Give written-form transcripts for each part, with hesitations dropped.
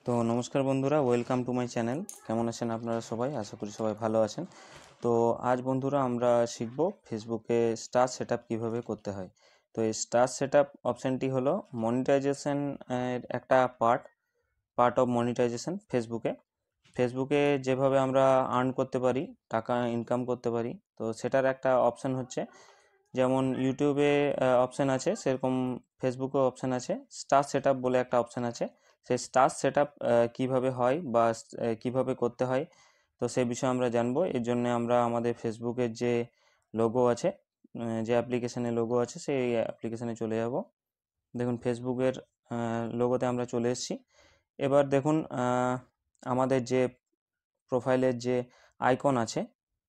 তো নমস্কার বন্ধুরা, ওয়েলকাম টু মাই চ্যানেল। কেমন আছেন আপনারা সবাই? আশা করি সবাই ভালো আছেন। তো আজ বন্ধুরা আমরা শিখব ফেসবুকে স্টার সেটআপ কিভাবে করতে হয়। তো এই স্টার সেটআপ অপশানটি হলো মনিটাইজেশন এর একটা পার্ট অফ মনিটাইজেশন। ফেসবুকে যেভাবে আমরা আর্ন করতে পারি, টাকা ইনকাম করতে পারি, তো সেটার একটা অপশান হচ্ছে, যেমন ইউটিউবে অপশান আছে, সেরকম ফেসবুকেও অপশান আছে। স্টার সেটআপ বলে একটা অপশান আছে। সেই স্টার সেটআপ কীভাবে হয় বা কিভাবে করতে হয়, তো সেই বিষয়ে আমরা জানবো। এর জন্য আমরা আমাদের ফেসবুকের যে লোগো আছে, যে অ্যাপ্লিকেশানে লোগো আছে, সেই অ্যাপ্লিকেশানে চলে যাব। দেখুন ফেসবুকের লোগোতে আমরা চলে এসেছি। এবার দেখুন আমাদের যে প্রোফাইলের যে আইকন আছে,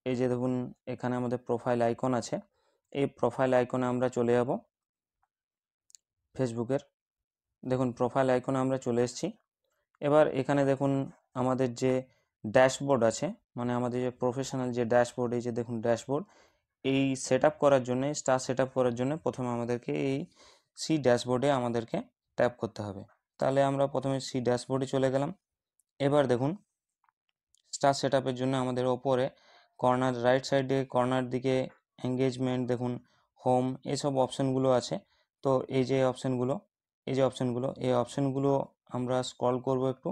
এই যে দেখুন এখানে আমাদের প্রোফাইল আইকন আছে। এই প্রোফাইল আইকনে আমরা চলে যাব ফেসবুকের। দেখুন প্রোফাইল আইকনে আমরা চলে এসেছি। এবার এখানে দেখুন আমাদের যে ড্যাশবোর্ড আছে, মানে আমাদের যে প্রফেশনাল যে ড্যাশবোর্ড, এই যে দেখুন ড্যাশবোর্ড, এই সেটআপ করার জন্য, স্টার সেটআপ করার জন্য প্রথমে আমাদেরকে এই সি ড্যাশবোর্ডে আমাদেরকে ট্যাপ করতে হবে। তাহলে আমরা প্রথমে সি ড্যাশবোর্ডে চলে গেলাম। এবার দেখুন স্টার সেটআপের জন্য আমাদের ওপরে কর্নার রাইট সাইডে কর্নার দিকে এঙ্গেজমেন্ট, দেখুন হোম, এসব অপশানগুলো আছে। তো এই অপশানগুলো আমরা স্ক্রল করব একটু।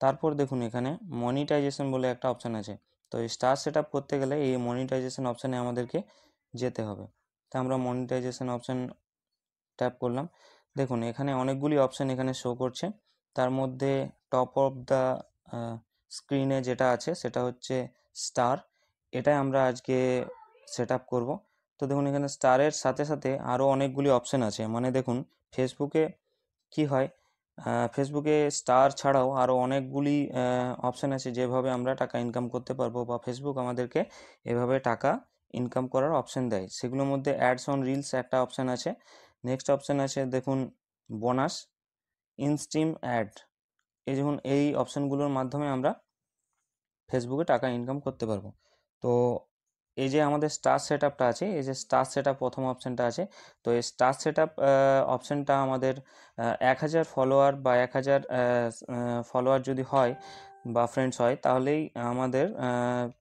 তারপর দেখুন এখানে মনিটাইজেশন বলে একটা অপশান আছে। তো এই স্টার সেটআপ করতে গেলে এই মনিটাইজেশন অপশানে আমাদেরকে যেতে হবে। তো আমরা মনিটাইজেশন অপশান ট্যাপ করলাম। দেখুন এখানে অনেকগুলি অপশান এখানে শো করছে। তার মধ্যে টপ অফ দ্য স্ক্রিনে যেটা আছে সেটা হচ্ছে স্টার। এটাই আমরা আজকে সেট আপ করবো। তো দেখুন এখানে স্টারের সাথে সাথে আরও অনেকগুলি অপশান আছে। মানে দেখুন ফেসবুকে কি হয়, ফেসবুকে স্টার ছাড়াও আরও অনেকগুলি অপশান আছে, যেভাবে আমরা টাকা ইনকাম করতে পারবো, বা ফেসবুক আমাদেরকে এভাবে টাকা ইনকাম করার অপশান দেয়। সেগুলোর মধ্যে অ্যাডস অন রিলস একটা অপশান আছে। নেক্সট অপশান আছে দেখুন বোনাস, ইনস্ট্রিম অ্যাড। এই দেখুন এই অপশানগুলোর মাধ্যমে আমরা ফেসবুকে টাকা ইনকাম করতে পারবো। তো এই যে আমাদের স্টার সেটআপটা আছে, এই যে স্টার সেটআপ প্রথম অপশানটা আছে, তো এই স্টার সেটআপ অপশানটা আমাদের 1000 ফলোয়ার বা 1000 ফলোয়ার যদি হয় বা ফ্রেন্ডস হয়, তাহলেই আমাদের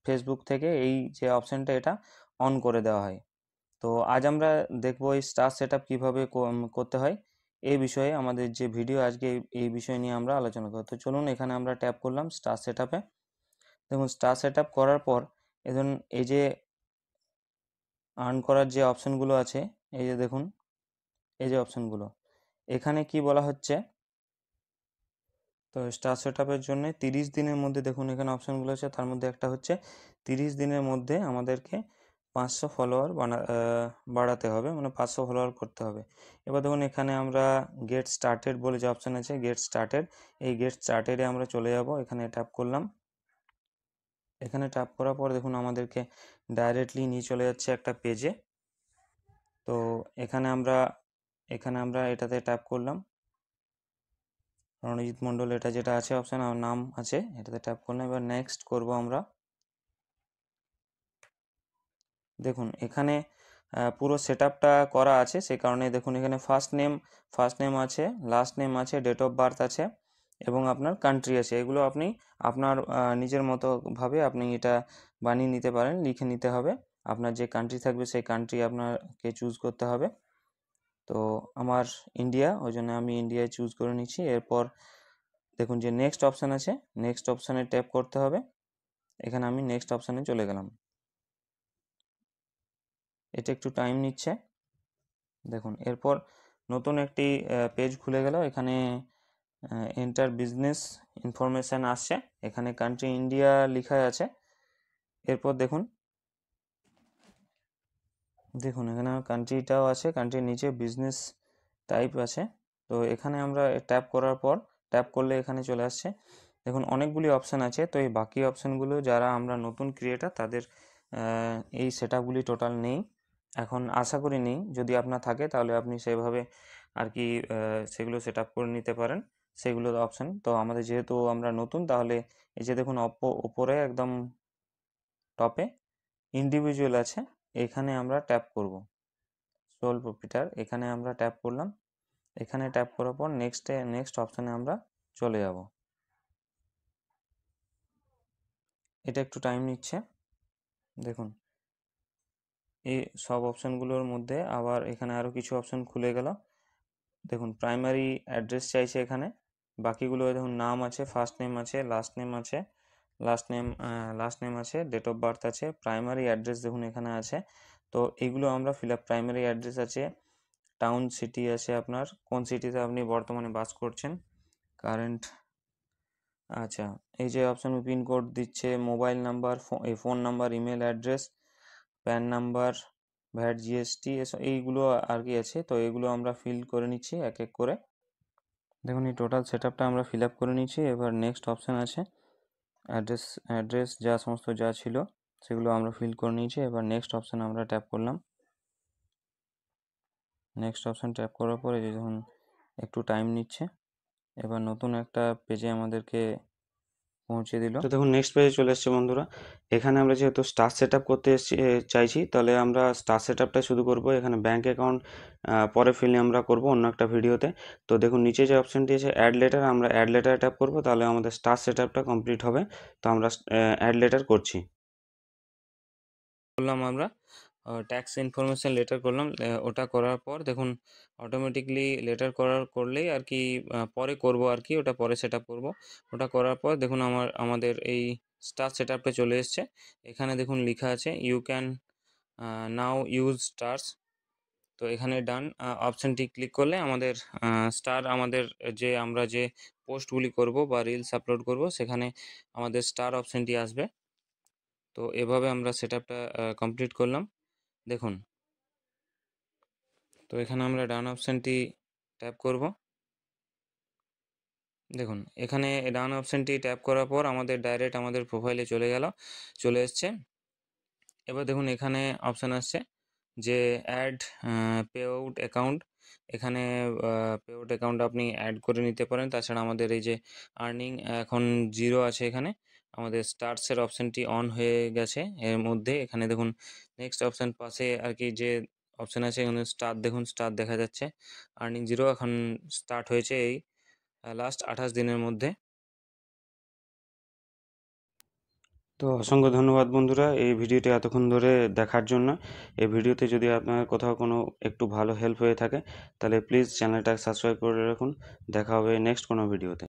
ফেসবুক থেকে এই যে অপশানটা এটা অন করে দেওয়া হয়। তো আজ আমরা দেখবো এই স্টার সেটআপ কীভাবে করতে হয়। এই বিষয়ে আমাদের যে ভিডিও আজকে এই বিষয় নিয়ে আমরা আলোচনা করব। তো চলুন এখানে আমরা ট্যাপ করলাম স্টার সেটআপে। দেখুন স্টার সেটআপ করার পর এখন এই যে আর্ন করার যে অপশানগুলো আছে, এই যে দেখুন এই যে অপশানগুলো, এখানে কি বলা হচ্ছে, তো স্টার সেটআপের জন্য 30 দিনের মধ্যে, দেখুন এখানে অপশানগুলো আছে, তার মধ্যে একটা হচ্ছে 30 দিনের মধ্যে আমাদেরকে 500 ফলোয়ার বাড়াতে হবে, মানে 500 ফলোয়ার করতে হবে। এবার দেখুন এখানে আমরা গেট স্টার্টেড বলে যে অপশান আছে, গেট স্টার্টেড, এই গেট স্টার্টেডে আমরা চলে যাব। এখানে ট্যাপ করলাম। এখানে ট্যাপ করার পর দেখুন আমাদেরকে ডাইরেক্টলি নিয়ে চলে যাচ্ছে একটা পেজে। তো এখানে আমরা এটাতে ট্যাপ করলাম, রণজিৎ মণ্ডল এটা যেটা আছে অপশান, আমার নাম আছে, এটাতে ট্যাপ করলাম। এবার নেক্সট করব আমরা। দেখুন এখানে পুরো সেটআপটা করা আছে, সে কারণে দেখুন এখানে ফার্স্ট নেম আছে, লাস্ট নেম আছে, ডেট অফ বার্থ আছে, এবং আপনার কান্ট্রি আছে। এগুলো আপনি আপনার নিজের মতো ভাবে আপনি এটা বানিয়ে নিতে পারেন, লিখে নিতে হবে। আপনার যে কান্ট্রি থাকবে সেই কান্ট্রি আপনাকে চুজ করতে হবে। তো আমার ইন্ডিয়া, ওই জন্য আমি ইন্ডিয়ায় চুজ করে নিচ্ছি। এরপর দেখুন যে নেক্সট অপশান আছে, নেক্সট অপশানে ট্যাপ করতে হবে। এখানে আমি নেক্সট অপশানে চলে গেলাম। এটা একটু টাইম নিচ্ছে। দেখুন এরপর নতুন একটি পেজ খুলে গেল। এখানে এন্টার বিজনেস ইনফরমেশান আসছে, এখানে কান্ট্রি ইন্ডিয়া লেখা আছে। এরপর দেখুন এখানে কান্ট্রিটাও আছে, কান্ট্রির নিচে বিজনেস টাইপ আছে। তো এখানে আমরা ট্যাপ করার পর, ট্যাপ করলে এখানে চলে আসছে। দেখুন অনেকগুলি অপশান আছে। তো এই বাকি অপশানগুলো যারা আমরা নতুন ক্রিয়েটার তাদের এই সেটআপগুলি টোটাল নেই, এখন আশা করি নেই। যদি আপনার থাকে তাহলে আপনি সেভাবে আর কি সেগুলো সেট আপ করে নিতে পারেন, সেগুলোর অপশান। তো আমাদের যেহেতু আমরা নতুন, তাহলে এই যে দেখুন ওপরে একদম টপে ইন্ডিভিজুয়াল আছে, এখানে আমরা ট্যাপ করব, সোল প্রোপ্রাইটার, এখানে আমরা ট্যাপ করলাম। এখানে ট্যাপ করার পর নেক্সট অপশানে আমরা চলে যাব। এটা একটু টাইম নিচ্ছে। দেখুন এই সব অপশানগুলোর মধ্যে আবার এখানে আরও কিছু অপশান খুলে গেল। দেখুন প্রাইমারি অ্যাড্রেস চাইছে এখানে, বাকিগুলো দেখুন নাম আছে, ফার্স্ট নেম আছে, লাস্ট নেম আছে, লাস্ট নেম আছে, ডেট অফ বার্থ আছে, প্রাইমারি অ্যাড্রেস দেখুন এখানে আছে। তো এগুলো আমরা ফিল আপ, প্রাইমারি অ্যাড্রেস আছে, টাউন সিটি আছে আপনার, কোন সিটিতে আপনি বর্তমানে বাস করছেন, কারেন্ট, আচ্ছা এই যে অপশান পিনকোড দিচ্ছে, mobile number, phone number, email address, pan number, VAT, GST, এসব এইগুলো আর কি আছে। তো এগুলো আমরা ফিল করে নিচ্ছি এক এক করে। দেখুন এই টোটাল সেট আপটা আমরা ফিল আপ করে নিচ্ছি। এবার নেক্সট অপশান আছে অ্যাড্রেস যা সমস্ত যা ছিল সেগুলো আমরা ফিল করে নিয়েছি। এবার নেক্সট অপশান আমরা ট্যাপ করলাম। নেক্সট অপশান ট্যাপ করার পরে দেখুন একটু টাইম নিচ্ছে। এবার নতুন একটা পেজে আমাদেরকে পৌঁছে দিল। তো দেখুন নেক্সট পেজে চলে এসেছে বন্ধুরা। এখানে আমরা যেহেতু স্টার সেট আপ করতে চাইছি, তাহলে আমরা স্টার সেট আপটা শুরু করবো। এখানে ব্যাঙ্ক অ্যাকাউন্ট পরে ফিল আমরা করব অন্য একটা ভিডিওতে। তো দেখুন নিচে যে অপশানটি আছে অ্যাড লেটার, আমরা অ্যাড লেটার ট্যাপ করবো, তাহলে আমাদের স্টার সেট আপটা কমপ্লিট হবে। তো আমরা অ্যাড লেটার করছি, করলাম আমরা ট্যাক্স ইনফরমেশান লেটার করলাম। ওটা করার পর দেখুন অটোমেটিকলি লেটার করলেই আর কি পরে করব আর কি, ওটা পরে সেট আপ করবো। ওটা করার পর দেখুন আমাদের এই স্টার সেট আপটা চলে এসছে। এখানে দেখুন লেখা আছে you can now use stars. তো এখানে ডান অপশানটি ক্লিক করলে আমাদের স্টার, আমাদের আমরা যে পোস্টগুলি করব বা রিলস আপলোড করব সেখানে আমাদের স্টার অপশানটি আসবে। তো এভাবে আমরা সেট আপটা কমপ্লিট করলাম। দেখুন তো এখানে আমরা ডান অপশানটি ট্যাপ করব। দেখুন এখানে ডান অপশানটি ট্যাপ করার পর আমাদের ডাইরেক্ট আমাদের প্রোফাইলে চলে এসছে। এবার দেখুন এখানে অপশান আসছে যে অ্যাড পে আউট অ্যাকাউন্ট। এখানে পে আউট অ্যাকাউন্ট আপনি অ্যাড করে নিতে পারেন। তাছাড়া আমাদের এই যে আর্নিং এখন 0 আছে, এখানে আমাদের স্টার্সের অপশানটি অন হয়ে গেছে এর মধ্যে। এখানে দেখুন নেক্সট অপশান পাশে আর কি যে অপশান আছে এখানে স্টার, দেখুন স্টার দেখা যাচ্ছে, আর্নিং 0 এখন স্টার্ট হয়েছে এই লাস্ট 28 দিনের মধ্যে। তো অসংখ্য ধন্যবাদ বন্ধুরা এই ভিডিওটি এতক্ষণ ধরে দেখার জন্য। এই ভিডিওতে যদি আপনার কোথাও কোনো একটু ভালো হেল্প হয়ে থাকে তাহলে প্লিজ চ্যানেলটা সাবস্ক্রাইব করে রাখুন। দেখা হবে নেক্সট কোনো ভিডিওতে।